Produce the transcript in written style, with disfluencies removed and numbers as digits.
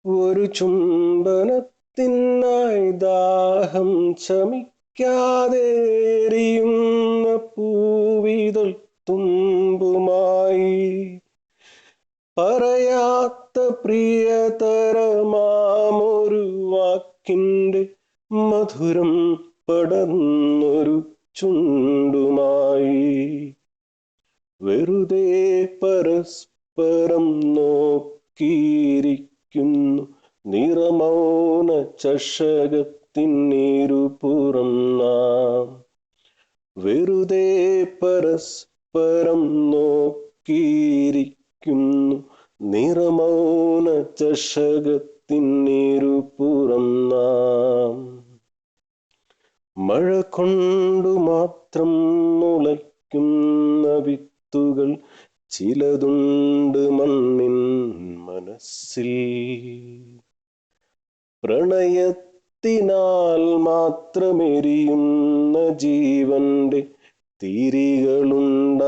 ഒരു ചുംബനത്തിനായി ദാഹം ശമിക്കാതെ എരിയുന്ന പൂവിതൾ തുമ്പുമായി പറയാത്ത പ്രിയതരമാമൊരു വാക്കിൻ്റെ മധുരം പടർന്നൊരു ചുണ്ടുമായി വെറുതെ പരസ്പരം നോക്കിയിരിക്കുന്നു നിറമൗന ചഷകത്തിനിരുപുറം നാം വെറുതെ പരസ്പരം നോക്കിയിരിക്കുന്നു നിറമൗന ചഷകത്തിനിരുപുറം നാം മഴ കൊണ്ടു മാത്രം മുളയ്ക്കുന്ന വിത്തുകൾ ചിലതുണ്ട് മണ്ണിൻ മനസ്സിൽ പ്രണയത്തിനാൽ മാത്രമെരിയുന്ന ജീവന്റെ തിരികളുണ്ടാകാം